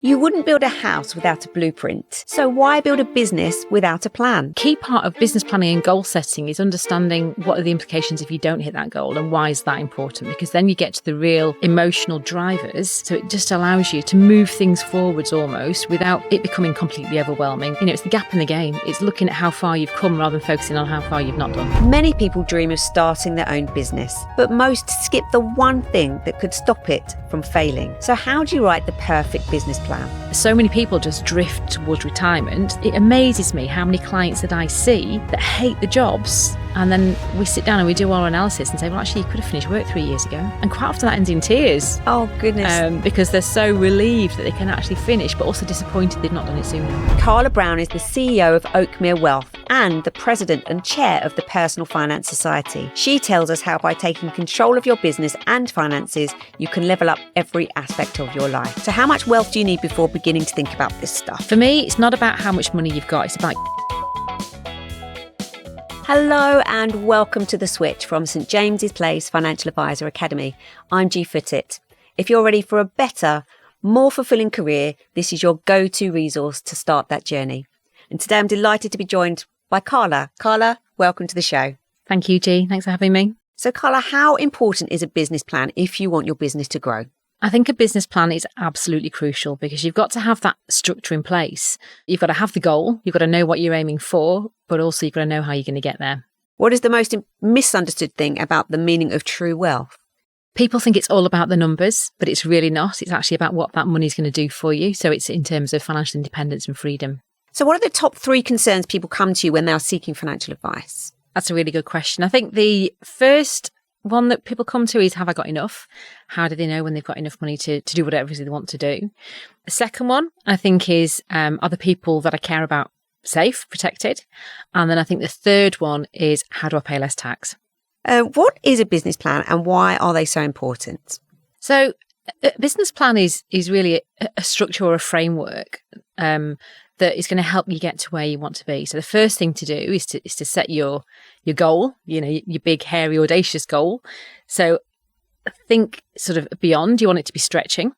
You wouldn't build a house without a blueprint. So why build a business without a plan? Key part of business planning and goal setting is understanding what are the implications if you don't hit that goal and why is that important, because then you get to the real emotional drivers. So it just allows you to move things forwards almost without it becoming completely overwhelming. It's the gap in the game. It's looking at how far you've come rather than focusing on how far you've not done. Many people dream of starting their own business, but most skip the one thing that could stop it from failing. So how do you write the perfect business plan? So many people just drift towards retirement. It amazes me how many clients that I see that hate the jobs, and then we sit down and we do our analysis and say, well, actually, you could have finished work 3 years ago. And quite often that ends in tears. Oh, goodness. Because they're so relieved that they can actually finish, but also disappointed they've not done it sooner. Carla Brown is the CEO of Oakmere Wealth and the president and chair of the Personal Finance Society. She tells us how by taking control of your business and finances, you can level up every aspect of your life. So how much wealth do you need before beginning to think about this stuff? For me, it's not about how much money you've got. It's about... Hello and welcome to The Switch from St James's Place Financial Advisor Academy. I'm Gee Foottit. If you're ready for a better, more fulfilling career, this is your go-to resource to start that journey. And today I'm delighted to be joined by Carla. Carla, welcome to the show. Thank you, Gee. Thanks for having me. So Carla, how important is a business plan if you want your business to grow? I think a business plan is absolutely crucial because you've got to have that structure in place. You've got to have the goal, you've got to know what you're aiming for, but also you've got to know how you're going to get there. What is the most misunderstood thing about the meaning of true wealth? People think it's all about the numbers, but it's really not. It's actually about what that money's going to do for you. So it's in terms of financial independence and freedom. So what are the top 3 concerns people come to you when they are seeking financial advice? That's a really good question. I think the first one that people come to is, have I got enough? How do they know when they've got enough money to do whatever they want to do? The second one, I think, is are the people that I care about safe, protected? And then I think the third one is, how do I pay less tax? What is a business plan and why are they so important? So a business plan is really a structure or a framework that is going to help you get to where you want to be. So the first thing to do is to set your goal, your big, hairy, audacious goal. So think sort of beyond. You want it to be stretching.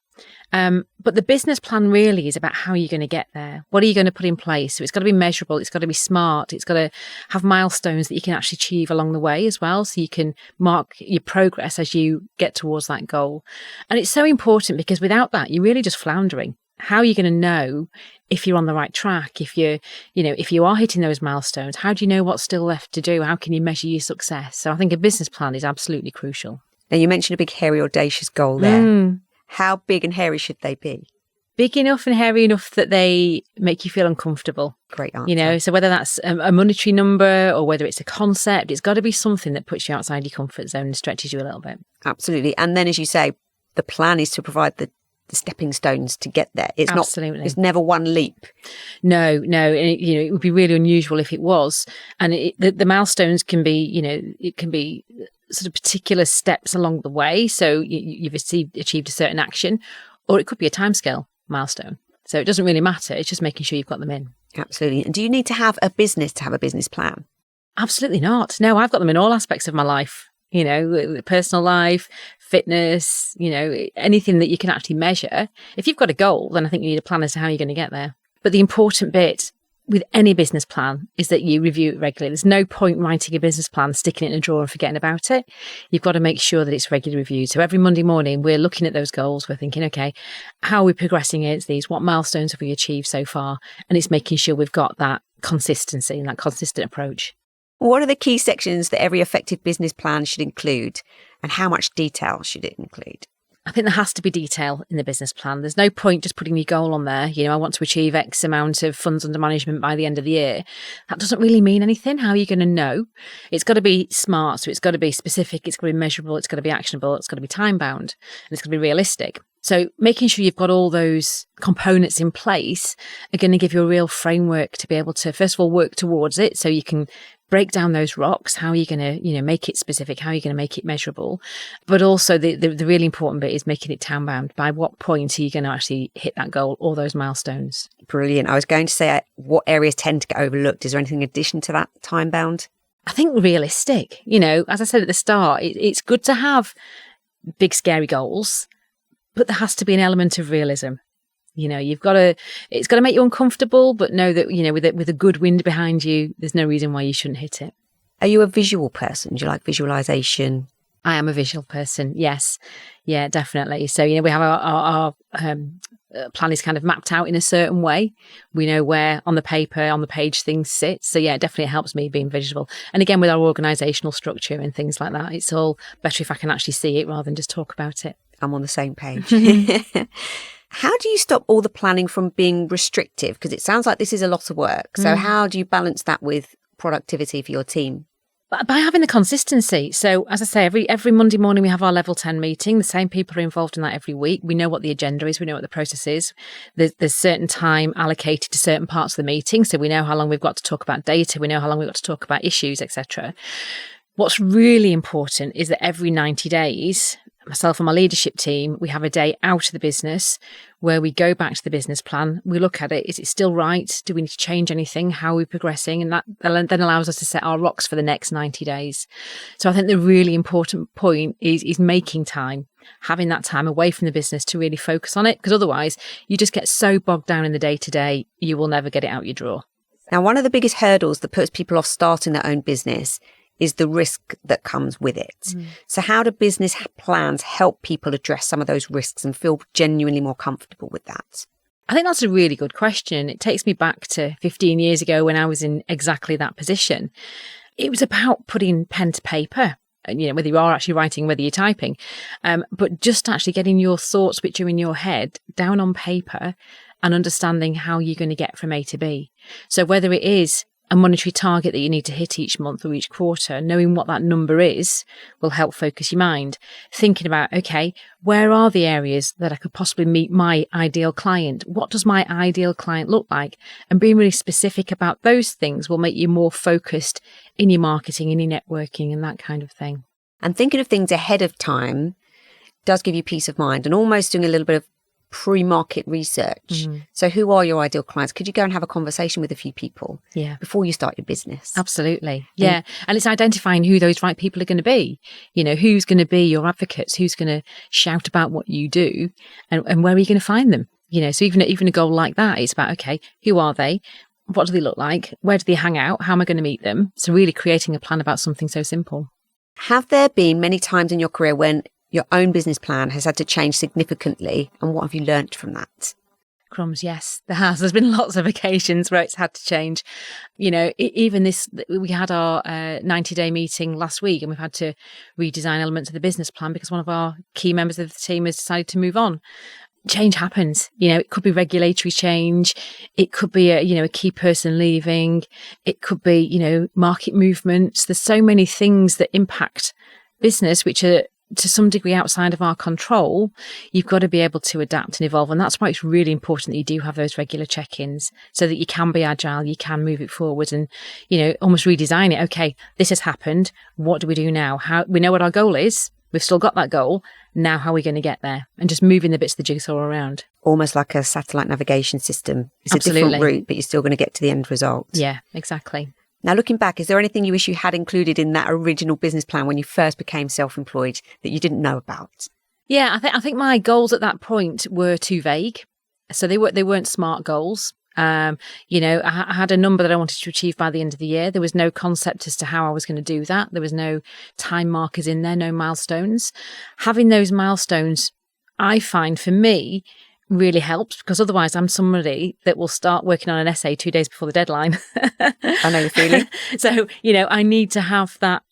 But the business plan really is about how you're going to get there. What are you going to put in place? So it's got to be measurable. It's got to be smart. It's got to have milestones that you can actually achieve along the way as well. So you can mark your progress as you get towards that goal. And it's so important because without that, you're really just floundering. How are you going to know if you're on the right track? If if you are hitting those milestones, how do you know what's still left to do? How can you measure your success? So I think a business plan is absolutely crucial. Now, you mentioned a big, hairy, audacious goal there. How big and hairy should they be? Big enough and hairy enough that they make you feel uncomfortable. Great answer. So whether that's a monetary number or whether it's a concept, it's got to be something that puts you outside your comfort zone and stretches you a little bit. Absolutely. And then, as you say, the plan is to provide the stepping stones to get there. It's Absolutely. It's never one leap. No. And it would be really unusual if it was. And the milestones can be, it can be sort of particular steps along the way. So you've achieved a certain action, or it could be a timescale milestone. So it doesn't really matter. It's just making sure you've got them in. Absolutely. And do you need to have a business to have a business plan? Absolutely not. No, I've got them in all aspects of my life. Personal life, fitness, anything that you can actually measure. If you've got a goal, then I think you need a plan as to how you're going to get there. But the important bit with any business plan is that you review it regularly. There's no point writing a business plan, sticking it in a drawer and forgetting about it. You've got to make sure that it's regularly reviewed. So every Monday morning, we're looking at those goals. We're thinking, okay, how are we progressing against these? What milestones have we achieved so far? And it's making sure we've got that consistency and that consistent approach. What are the key sections that every effective business plan should include, and how much detail should it include? I think there has to be detail in the business plan. There's no point just putting your goal on there. I want to achieve X amount of funds under management by the end of the year. That doesn't really mean anything. How are you going to know? It's got to be smart. So it's got to be specific. It's got to be measurable. It's got to be actionable. It's got to be time bound, and it's got to be realistic. So making sure you've got all those components in place are going to give you a real framework to be able to, first of all, work towards it. So you can break down those rocks. How are you going to, make it specific? How are you going to make it measurable? But also the really important bit is making it time bound. By what point are you going to actually hit that goal, all those milestones? Brilliant. I was going to say, what areas tend to get overlooked? Is there anything in addition to that time bound? I think realistic. As I said at the start, it's good to have big, scary goals, but there has to be an element of realism. You've got to, it's got to make you uncomfortable, but know that, with a good wind behind you, there's no reason why you shouldn't hit it. Are you a visual person? Do you like visualization? I am a visual person. Yes. Yeah, definitely. So, we have our plan is kind of mapped out in a certain way. We know where on the paper, on the page things sit. So yeah, it definitely helps me being visual. And again, with our organisational structure and things like that, it's all better if I can actually see it rather than just talk about it. I'm on the same page. How do you stop all the planning from being restrictive? Because it sounds like this is a lot of work. So how do you balance that with productivity for your team? By having the consistency. So as I say, every Monday morning we have our level 10 meeting. The same people are involved in that every week. We know what the agenda is. We know what the process is. There's certain time allocated to certain parts of the meeting. So we know how long we've got to talk about data. We know how long we've got to talk about issues, etc. What's really important is that every 90 days, myself and my leadership team, we have a day out of the business where we go back to the business plan. We look at it. Is it still right? Do we need to change anything? How are we progressing? And that then allows us to set our rocks for the next 90 days. So I think the really important point is making time, having that time away from the business to really focus on it. Because otherwise you just get so bogged down in the day to day, you will never get it out your drawer. Now, one of the biggest hurdles that puts people off starting their own business is the risk that comes with it. So how do business plans help people address some of those risks and feel genuinely more comfortable with that? I think that's a really good question. It takes me back to 15 years ago when I was in exactly that position. It was about putting pen to paper, whether you are actually writing, whether you're typing, but just actually getting your thoughts, which are in your head, down on paper and understanding how you're going to get from A to B. So whether it is a monetary target that you need to hit each month or each quarter, knowing what that number is will help focus your mind. Thinking about, okay, where are the areas that I could possibly meet my ideal client? What does my ideal client look like? And being really specific about those things will make you more focused in your marketing, in your networking and that kind of thing. And thinking of things ahead of time does give you peace of mind, and almost doing a little bit of pre-market research. So who are your ideal clients? Could you go and have a conversation with a few people before you start your business? Absolutely. Yeah. And it's identifying who those right people are going to be. Who's going to be your advocates, who's going to shout about what you do, and where are you going to find them? So even a goal like that, it's about, okay, who are they? What do they look like? Where do they hang out? How am I going to meet them? So really creating a plan about something so simple. Have there been many times in your career when your own business plan has had to change significantly, and what have you learnt from that? Crumbs, yes, there has. There's been lots of occasions where it's had to change. Even this, we had our 90-day meeting last week and we've had to redesign elements of the business plan because one of our key members of the team has decided to move on. Change happens. It could be regulatory change. It could be a key person leaving. It could be, market movements. There's so many things that impact business, which are to some degree outside of our control. You've got to be able to adapt and evolve. And that's why it's really important that you do have those regular check-ins so that you can be agile, you can move it forward and, almost redesign it. Okay, this has happened. What do we do now? We know what our goal is. We've still got that goal. Now, how are we going to get there? And just moving the bits of the jigsaw around. Almost like a satellite navigation system. It's Absolutely. A different route, but you're still going to get to the end result. Yeah, exactly. Now, looking back, is there anything you wish you had included in that original business plan when you first became self-employed that you didn't know about? Yeah, I think my goals at that point were too vague. So they weren't SMART goals. I had a number that I wanted to achieve by the end of the year. There was no concept as to how I was going to do that. There was no time markers in there, no milestones. Having those milestones, I find for me, really helps because otherwise I'm somebody that will start working on an essay 2 days before the deadline. I know the feeling. So, I need to have that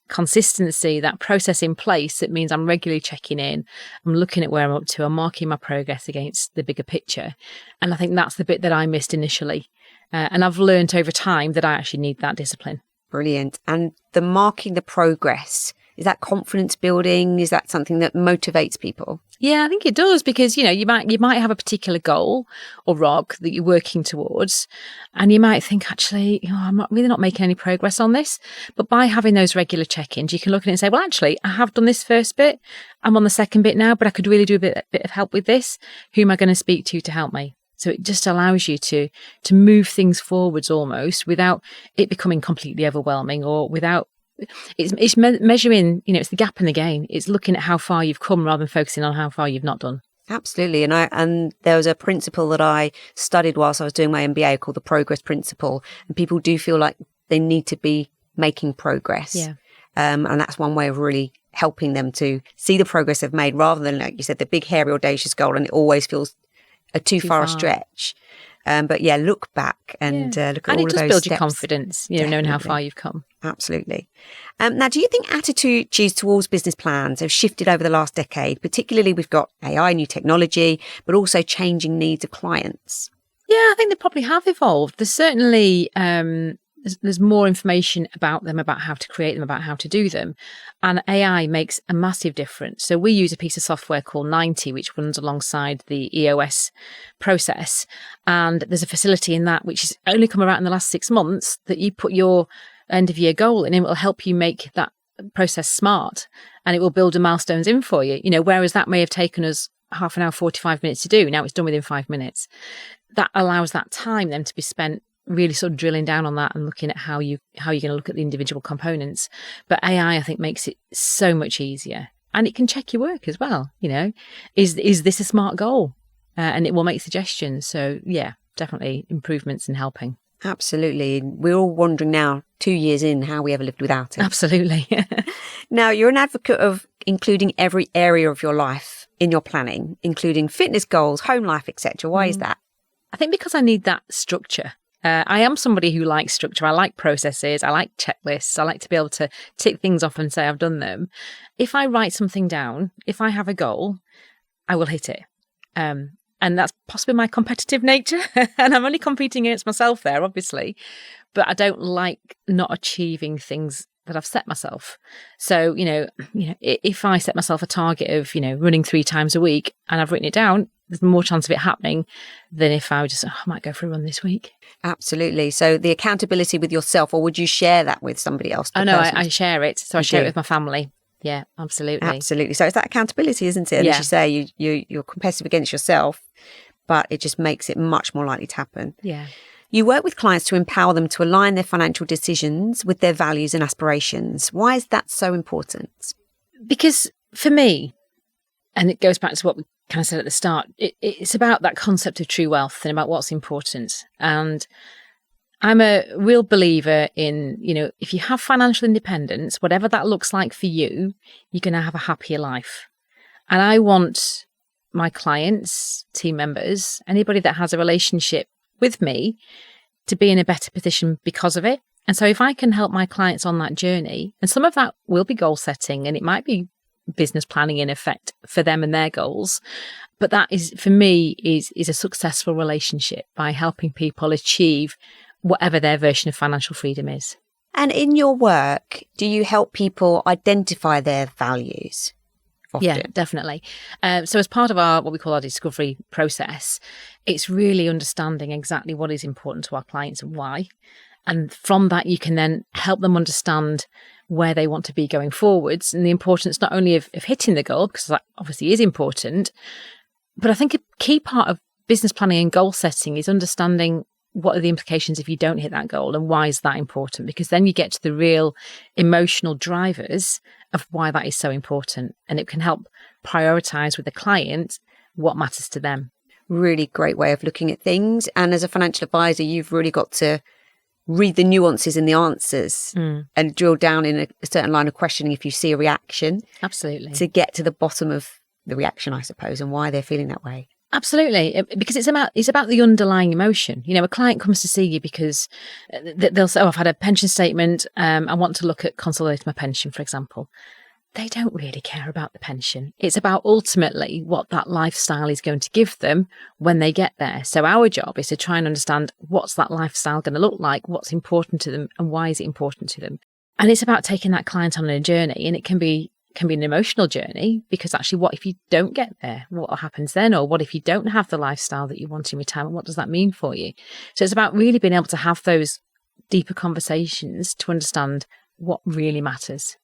consistency, that process in place. That means I'm regularly checking in. I'm looking at where I'm up to. I'm marking my progress against the bigger picture. And I think that's the bit that I missed initially. And I've learned over time that I actually need that discipline. Brilliant. And the marking the progress, is that confidence building? Is that something that motivates people? Yeah, I think it does because, you might have a particular goal or ROG that you're working towards and you might think, actually, I'm really not making any progress on this. But by having those regular check-ins, you can look at it and say, well, actually, I have done this first bit. I'm on the second bit now, but I could really do a bit of help with this. Who am I going to speak to help me? So it just allows you to move things forwards almost without it becoming completely overwhelming or without it's measuring, it's the gap in the gain. It's looking at how far you've come rather than focusing on how far you've not done. Absolutely. And there was a principle that I studied whilst I was doing my MBA called the progress principle. And people do feel like they need to be making progress. Yeah. And that's one way of really helping them to see the progress they've made rather than, like you said, the big, hairy, audacious goal. And it always feels too far a stretch. But yeah, look back and look at all of those steps. And it does build your confidence, knowing how far you've come. Absolutely. Now, do you think attitudes towards business plans have shifted over the last decade? Particularly, we've got AI, new technology, but also changing needs of clients. Yeah, I think they probably have evolved. There's certainly there's more information about them, about how to create them, about how to do them. And AI makes a massive difference. So we use a piece of software called 90, which runs alongside the EOS process. And there's a facility in that which has only come around in the last 6 months that you put your end of year goal in, and it will help you make that process smart, and it will build the milestones in for you. Whereas that may have taken us half an hour, 45 minutes to do, now it's done within 5 minutes. That allows that time then to be spent really sort of drilling down on that and looking at how you're going to look at the individual components. But AI, I think, makes it so much easier, and it can check your work as well. Is this a smart goal? And it will make suggestions. So yeah, definitely improvements in helping. Absolutely. We're all wondering now, 2 years in, how we ever lived without it. Absolutely. Now, you're an advocate of including every area of your life in your planning, including fitness goals, home life, etc. Why is that? I think because I need that structure. I am somebody who likes structure. I like processes. I like checklists. I like to be able to tick things off and say I've done them. If I write something down, if I have a goal, I will hit it. And that's possibly my competitive nature. And I'm only competing against myself there, obviously. But I don't like not achieving things that I've set myself. So, if I set myself a target of, running 3 times a week and I've written it down, there's more chance of it happening than if I just, I might go for a run this week. Absolutely. So the accountability with yourself, or would you share that with somebody else? Oh, no, I share it. So I share it with my family. Yeah, absolutely. Absolutely. So it's that accountability, isn't it? And as you say, you're competitive against yourself, but it just makes it much more likely to happen. Yeah. You work with clients to empower them to align their financial decisions with their values and aspirations. Why is that so important? Because for me, and it goes back to what we kind of said at the start, it's about that concept of true wealth and about what's important. And I'm a real believer in, if you have financial independence, whatever that looks like for you, you're going to have a happier life. And I want my clients, team members, anybody that has a relationship with me to be in a better position because of it. And so if I can help my clients on that journey, and some of that will be goal setting, and it might be business planning in effect for them and their goals, but that is, for me, is a successful relationship by helping people achieve whatever their version of financial freedom is. And in your work, do you help people identify their values? Often? Yeah, definitely. So as part of what we call our discovery process, it's really understanding exactly what is important to our clients and why. And from that, you can then help them understand where they want to be going forwards, and the importance not only of hitting the goal, because that obviously is important, but I think a key part of business planning and goal setting is understanding what are the implications if you don't hit that goal, and why is that important? Because then you get to the real emotional drivers of why that is so important, and it can help prioritize with the client what matters to them. Really great way of looking at things. And as a financial advisor, you've really got to read the nuances in the answers and drill down in a certain line of questioning if you see a reaction. Absolutely. To get to the bottom of the reaction, I suppose, and why they're feeling that way. Absolutely, because it's about the underlying emotion. A client comes to see you because they'll say, I've had a pension statement, I want to look at consolidating my pension, for example. They don't really care about the pension. It's about ultimately what that lifestyle is going to give them when they get there. So our job is to try and understand what's that lifestyle going to look like, what's important to them, and why is it important to them. And it's about taking that client on a journey, and it can be an emotional journey, because actually what if you don't get there? What happens then? Or what if you don't have the lifestyle that you want in retirement? What does that mean for you? So it's about really being able to have those deeper conversations to understand what really matters.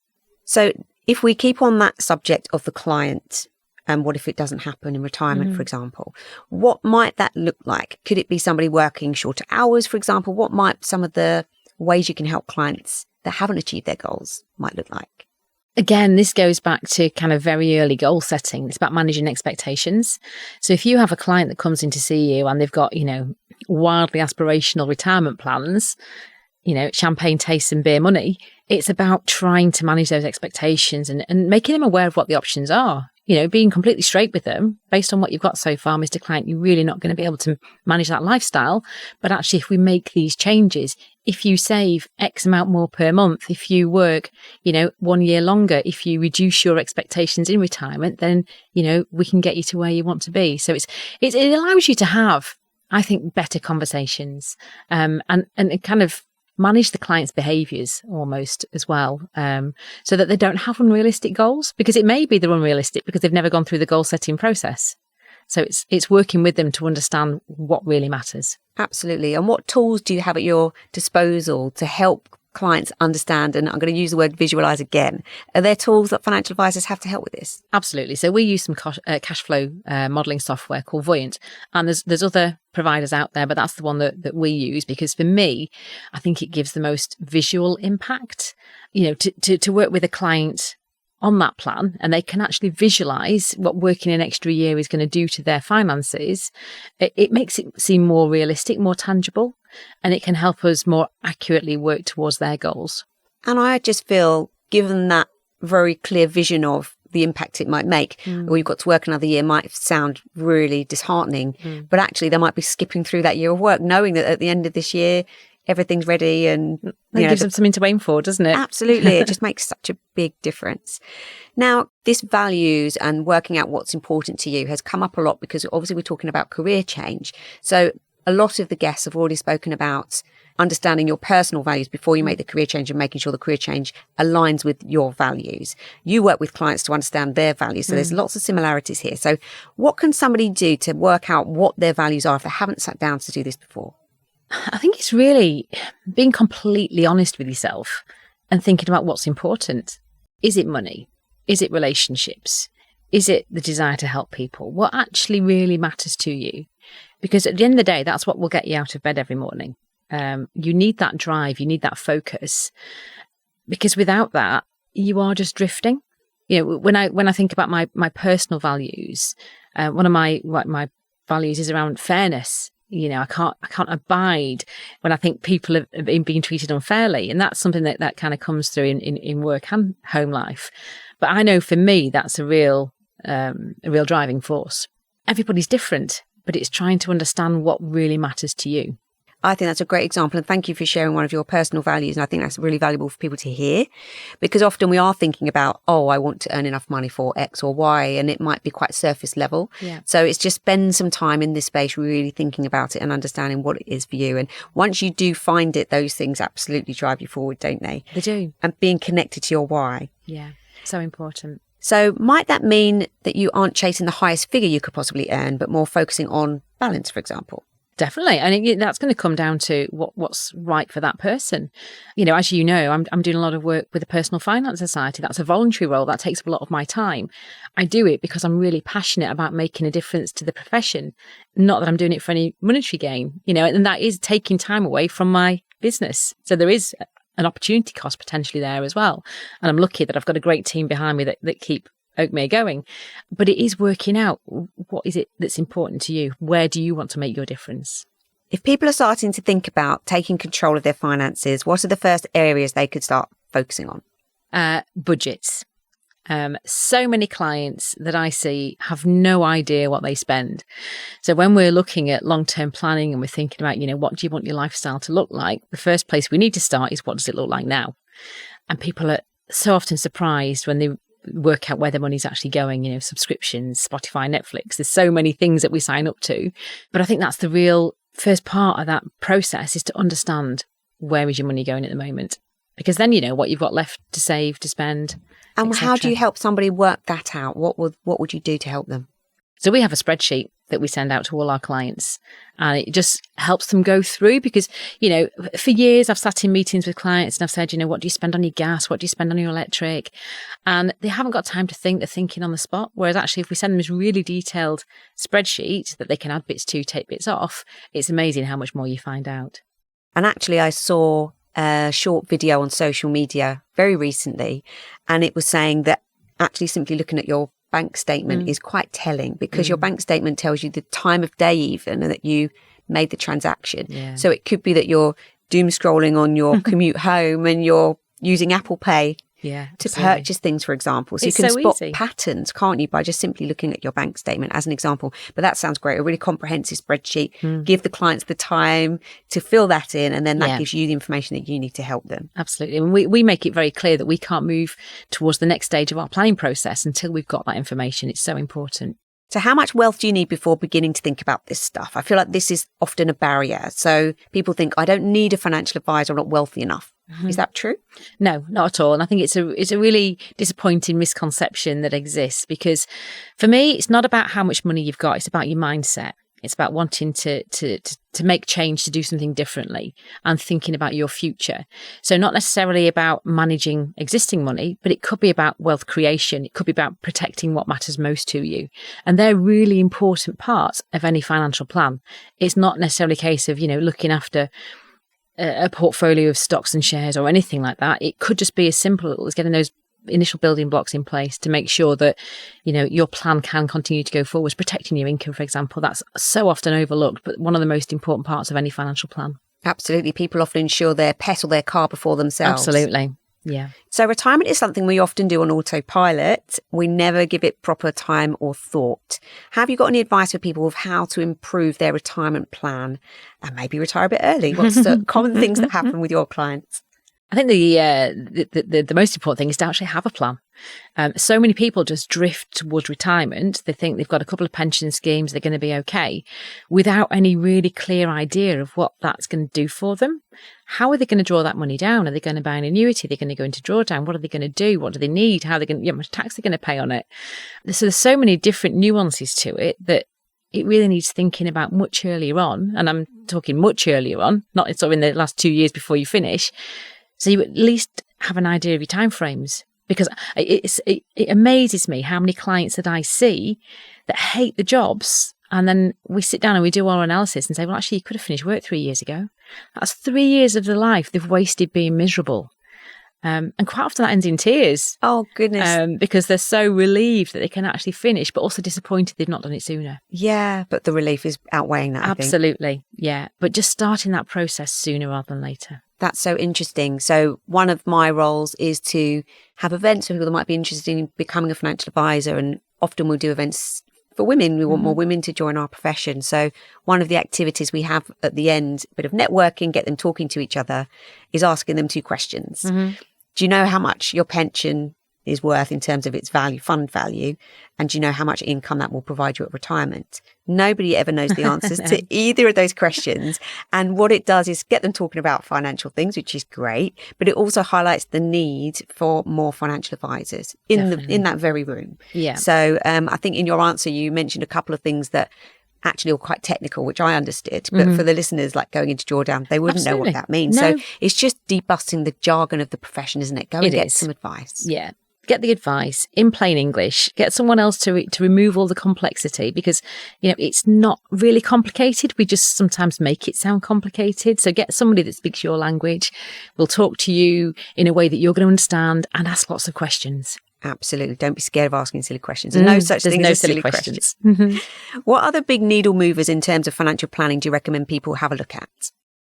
So if we keep on that subject of the client, and what if it doesn't happen in retirement, for example, what might that look like? Could it be somebody working shorter hours, for example? What might some of the ways you can help clients that haven't achieved their goals might look like? Again, this goes back to kind of very early goal setting. It's about managing expectations. So if you have a client that comes in to see you and they've got, wildly aspirational retirement plans, champagne tastes and beer money, it's about trying to manage those expectations and making them aware of what the options are. Being completely straight with them based on what you've got so far, Mr. Client, you're really not going to be able to manage that lifestyle. But actually, if we make these changes, if you save X amount more per month, if you work, 1 year longer, if you reduce your expectations in retirement, then, we can get you to where you want to be. So it allows you to have, I think, better conversations, and it kind of manage the client's behaviours almost as well, so that they don't have unrealistic goals, because it may be they're unrealistic because they've never gone through the goal setting process. So it's working with them to understand what really matters. Absolutely. And what tools do you have at your disposal to help clients understand, and I'm going to use the word visualize again, are there tools that financial advisors have to help with this? Absolutely. So we use some cash flow modelling software called Voyant, and there's other providers out there, but that's the one that we use, because for me, I think it gives the most visual impact, to work with a client on that plan, and they can actually visualize what working an extra year is going to do to their finances. It makes it seem more realistic, more tangible, and it can help us more accurately work towards their goals. And I just feel, given that very clear vision of the impact it might make, or you've got to work another year, might sound really disheartening, but actually they might be skipping through that year of work, knowing that at the end of this year, everything's ready, and it gives them something to aim for, doesn't it? Absolutely. It just makes such a big difference. Now, this values and working out what's important to you has come up a lot, because obviously we're talking about career change. So a lot of the guests have already spoken about understanding your personal values before you make the career change, and making sure the career change aligns with your values. You work with clients to understand their values. So there's lots of similarities here. So what can somebody do to work out what their values are if they haven't sat down to do this before? I think it's really being completely honest with yourself and thinking about what's important. Is it money? Is it relationships? Is it the desire to help people? What actually really matters to you? Because at the end of the day, that's what will get you out of bed every morning. You need that drive, you need that focus, because without that, you are just drifting. When I think about my personal values, one of my values is around fairness. I can't abide when I think people are being treated unfairly. And that's something that kind of comes through in work and home life. But I know for me, that's a real driving force. Everybody's different, but it's trying to understand what really matters to you. I think that's a great example, and thank you for sharing one of your personal values. And I think that's really valuable for people to hear, because often we are thinking about, I want to earn enough money for X or Y, and it might be quite surface level. Yeah. So it's just spend some time in this space really thinking about it and understanding what it is for you. And once you do find it, those things absolutely drive you forward, don't they? They do. And being connected to your why. Yeah, so important. So might that mean that you aren't chasing the highest figure you could possibly earn, but more focusing on balance, for example? Definitely. And that's going to come down to what's right for that person. As you know, I'm doing a lot of work with the Personal Finance Society. That's a voluntary role. That takes up a lot of my time. I do it because I'm really passionate about making a difference to the profession. Not that I'm doing it for any monetary gain, and that is taking time away from my business. So there is an opportunity cost potentially there as well. And I'm lucky that I've got a great team behind me that keep Oakmere going. But it is working out, what is it that's important to you? Where do you want to make your difference? If people are starting to think about taking control of their finances, what are the first areas they could start focusing on? Budgets. So many clients that I see have no idea what they spend. So when we're looking at long-term planning and we're thinking about, what do you want your lifestyle to look like? The first place we need to start is, what does it look like now? And people are so often surprised when they work out where their money's actually going, subscriptions, Spotify, Netflix. There's so many things that we sign up to. But I think that's the real first part of that process, is to understand, where is your money going at the moment? Because then you know what you've got left to save, to spend. And how do you help somebody work that out? What would you do to help them? So we have a spreadsheet that we send out to all our clients, and it just helps them go through, because, for years I've sat in meetings with clients and I've said, what do you spend on your gas? What do you spend on your electric? And they haven't got time to think. They're thinking on the spot. Whereas actually, if we send them this really detailed spreadsheet that they can add bits to, take bits off, it's amazing how much more you find out. And actually, I saw a short video on social media very recently, and it was saying that actually simply looking at your bank statement is quite telling, because your bank statement tells you the time of day even and that you made the transaction. Yeah. So it could be that you're doom scrolling on your commute home and you're using Apple Pay to purchase things, for example. So it's you can so spot easy. patterns, can't you, by just simply looking at your bank statement as an example. But that sounds great. A really comprehensive spreadsheet. Give the clients the time to fill that in, and then that gives you the information that you need to help them. Absolutely. And we make it very clear that we can't move towards the next stage of our planning process until we've got that information. It's so important. So how much wealth do you need before beginning to think about this stuff? I feel like this is often a barrier. So people think, I don't need a financial advisor, I'm not wealthy enough. Is that true? No, not at all. And I think it's a really disappointing misconception that exists, because for me, it's not about how much money you've got. It's about your mindset. It's about wanting to make change, to do something differently, and thinking about your future. So not necessarily about managing existing money, but it could be about wealth creation. It could be about protecting what matters most to you. And they're really important parts of any financial plan. It's not necessarily a case of, looking after a portfolio of stocks and shares or anything like that. It could just be as simple as getting those initial building blocks in place to make sure that, your plan can continue to go forward. Protecting your income, for example, that's so often overlooked, but one of the most important parts of any financial plan. Absolutely. People often insure their pet or their car before themselves. Absolutely. Yeah. So retirement is something we often do on autopilot. We never give it proper time or thought. Have you got any advice for people of how to improve their retirement plan and maybe retire a bit early? What's the common things that happen with your clients? I think the most important thing is to actually have a plan. So many people just drift towards retirement. They think they've got a couple of pension schemes, they're going to be okay, without any really clear idea of what that's going to do for them. How are they going to draw that money down? Are they going to buy an annuity? Are they going to go into drawdown? What are they going to do? What do they need? How are they going to, how much tax are they going to pay on it? So there's so many different nuances to it that it really needs thinking about much earlier on. And I'm talking much earlier on, not sort of in the last 2 years before you finish. So you at least have an idea of your timeframes, because it amazes me how many clients that I see that hate the jobs, and then we sit down and we do our analysis and say, well, actually, you could have finished work 3 years ago. That's 3 years of their life they've wasted being miserable. And quite often that ends in tears. Oh, goodness. Because they're so relieved that they can actually finish, but also disappointed they've not done it sooner. Yeah, but the relief is outweighing that, Absolutely, I think. Yeah. But just starting that process sooner rather than later. That's so interesting. So one of my roles is to have events for people that might be interested in becoming a financial advisor. And often we'll do events for women. We want more women to join our profession. So one of the activities we have at the end, a bit of networking, get them talking to each other, is asking them 2 questions. Do you know how much your pension is worth in terms of its value, fund value? And do you know how much income that will provide you at retirement? Nobody ever knows the answers to either of those questions. And what it does is get them talking about financial things, which is great, but it also highlights the need for more financial advisors in that very room. Yeah. So I think in your answer, you mentioned a couple of things that actually are quite technical, which I understood, but for the listeners, like going into drawdown, they wouldn't know what that means. No. So it's just debusting the jargon of the profession, isn't it? Go and get some advice. Yeah. Get the advice in plain English. Get someone else to remove all the complexity, because it's not really complicated. We just sometimes make it sound complicated. So get somebody that speaks your language, will talk to you in a way that you're going to understand, and ask lots of questions. Absolutely. Don't be scared of asking silly questions. There's no such thing as silly questions. What other big needle movers in terms of financial planning do you recommend people have a look at?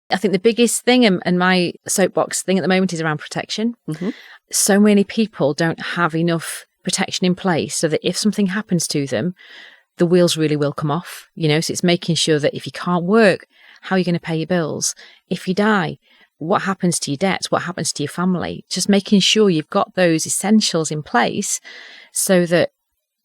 I think the biggest thing, and my soapbox thing at the moment, is around protection. So many people don't have enough protection in place so that if something happens to them, the wheels really will come off. So it's making sure that if you can't work, how are you going to pay your bills? If you die, what happens to your debts? What happens to your family? Just making sure you've got those essentials in place so that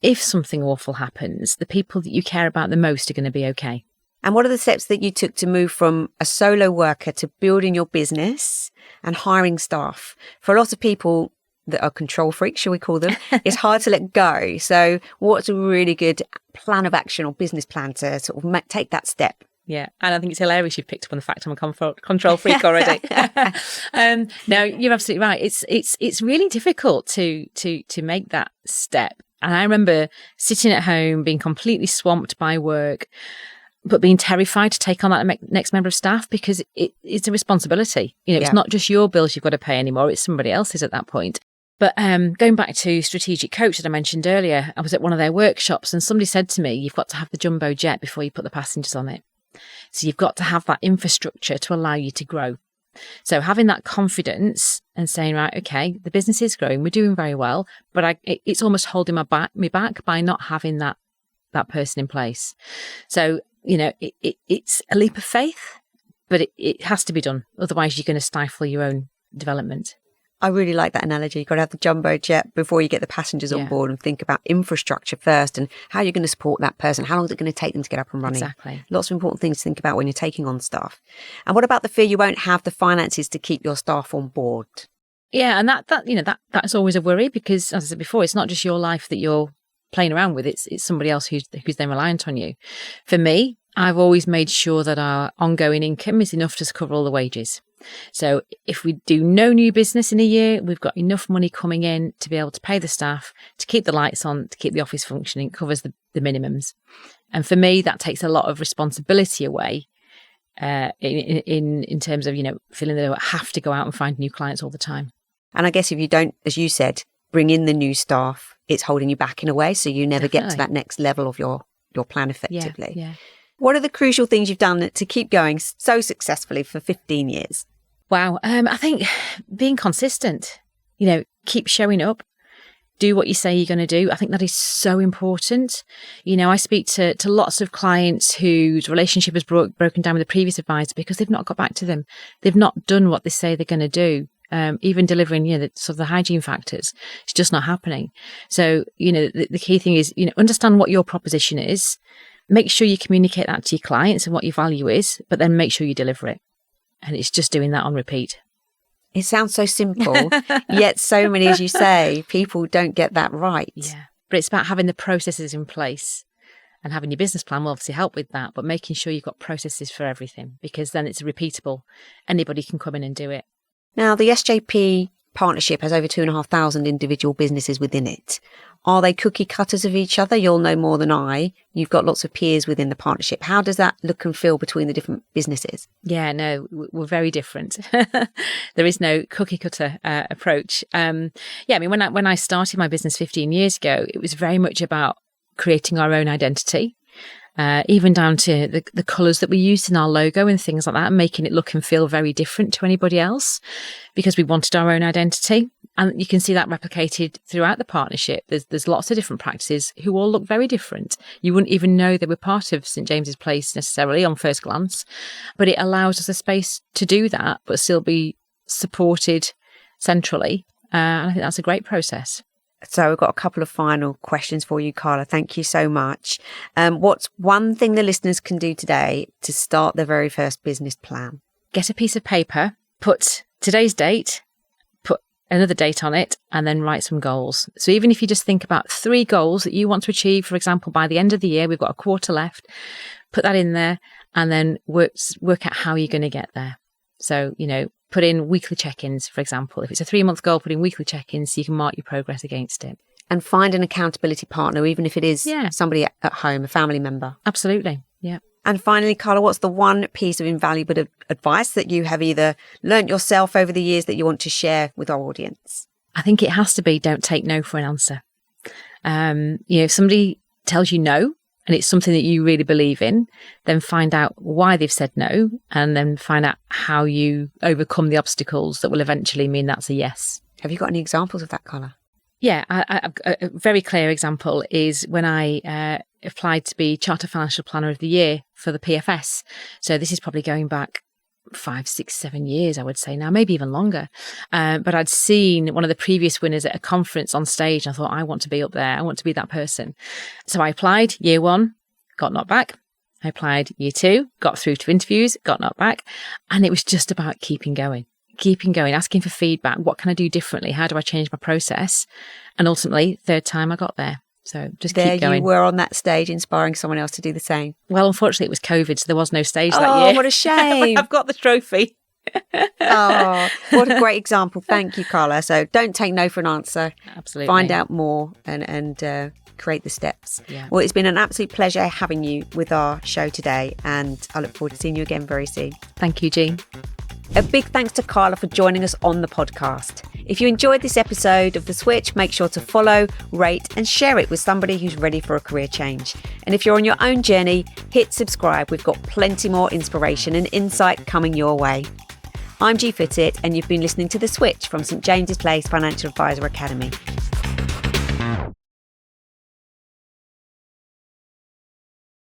if something awful happens, the people that you care about the most are going to be okay. And what are the steps that you took to move from a solo worker to building your business and hiring staff? For a lot of people that are control freaks, shall we call them, it's hard to let go. So what's a really good plan of action or business plan to sort of take that step? Yeah, and I think it's hilarious you've picked up on the fact I'm a control freak already. No, you're absolutely right. It's really difficult to make that step. And I remember sitting at home being completely swamped by work. but being terrified to take on that next member of staff because it's a responsibility. It's not just your bills you've got to pay anymore, it's somebody else's at that point. But going back to strategic coach that I mentioned earlier, I was at one of their workshops and somebody said to me, you've got to have the jumbo jet before you put the passengers on it. So you've got to have that infrastructure to allow you to grow. So having that confidence and saying, right, okay, the business is growing, we're doing very well, but it's almost holding me back by not having that person in place. So, it's a leap of faith, but it has to be done. Otherwise, you're going to stifle your own development. I really like that analogy. You've got to have the jumbo jet before you get the passengers on board, and think about infrastructure first and how you're going to support that person. How long is it going to take them to get up and running? Exactly. Lots of important things to think about when you're taking on staff. And what about the fear you won't have the finances to keep your staff on board? Yeah, and that's always a worry because, as I said before, it's not just your life that you're playing around with. It's somebody else who's then reliant on you. For me, I've always made sure that our ongoing income is enough to cover all the wages. So if we do no new business in a year, we've got enough money coming in to be able to pay the staff, to keep the lights on, to keep the office functioning. It covers the minimums. And for me, that takes a lot of responsibility away in terms of, feeling that I have to go out and find new clients all the time. And I guess if you don't, as you said, bring in the new staff, it's holding you back in a way. So you never get to that next level of your plan effectively. Yeah. What are the crucial things you've done to keep going so successfully for 15 years? Wow. I think being consistent, keep showing up, do what you say you're going to do. I think that is so important. I speak to lots of clients whose relationship has broken down with the previous advisor because they've not got back to them. They've not done what they say they're going to do. Even delivering, the hygiene factors, it's just not happening. So, the key thing is, understand what your proposition is, make sure you communicate that to your clients and what your value is, but then make sure you deliver it. And it's just doing that on repeat. It sounds so simple, yet so many, as you say, people don't get that right. Yeah, but it's about having the processes in place. And having your business plan will obviously help with that, but making sure you've got processes for everything, because then it's repeatable. Anybody can come in and do it. Now, the SJP partnership has over 2,500 individual businesses within it. Are they cookie cutters of each other? You'll know more than I. You've got lots of peers within the partnership. How does that look and feel between the different businesses? Yeah, no, we're very different. There is no cookie cutter approach. When I started my business 15 years ago, it was very much about creating our own identity. Even down to the colours that we used in our logo and things like that, and making it look and feel very different to anybody else because we wanted our own identity. And you can see that replicated throughout the partnership. There's lots of different practices who all look very different. You wouldn't even know they were part of St James's Place necessarily on first glance, but it allows us a space to do that, but still be supported centrally. And I think that's a great process. So we've got a couple of final questions for you, Carla. Thank you so much. What's one thing the listeners can do today to start their very first business plan? Get a piece of paper, put today's date, put another date on it, and then write some goals. So even if you just think about 3 goals that you want to achieve, for example, by the end of the year, we've got a quarter left, put that in there and then work out how you're going to get there. So, put in weekly check-ins, for example. If it's a 3-month goal, put in weekly check-ins so you can mark your progress against it. And find an accountability partner, even if it is somebody at home, a family member. Absolutely, yeah. And finally, Carla, what's the one piece of invaluable advice that you have either learnt yourself over the years that you want to share with our audience? I think it has to be don't take no for an answer. If somebody tells you no, and it's something that you really believe in, then find out why they've said no, and then find out how you overcome the obstacles that will eventually mean that's a yes. Have you got any examples of that, Carla? Yeah, a very clear example is when I applied to be Chartered Financial Planner of the Year for the PFS. So this is probably going back 5, 6, 7 years, I would say now, maybe even longer. But I'd seen one of the previous winners at a conference on stage. And I thought, I want to be up there. I want to be that person. So I applied year 1, got knocked back. I applied year 2, got through to interviews, got knocked back. And it was just about keeping going, asking for feedback. What can I do differently? How do I change my process? And ultimately, 3rd time I got there. So just keep going. There you were on that stage inspiring someone else to do the same. Well, unfortunately, it was COVID, so there was no stage that year. Oh, what a shame. I've got the trophy. Oh, what a great example. Thank you, Carla. So don't take no for an answer. Absolutely. Find out more and create the steps. Yeah. Well, it's been an absolute pleasure having you with our show today, and I look forward to seeing you again very soon. Thank you, Gee. A big thanks to Carla for joining us on the podcast. If you enjoyed this episode of The Switch, make sure to follow, rate and share it with somebody who's ready for a career change. And if you're on your own journey, hit subscribe. We've got plenty more inspiration and insight coming your way. I'm Gee Foottit, and you've been listening to The Switch from St James's Place Financial Advisor Academy.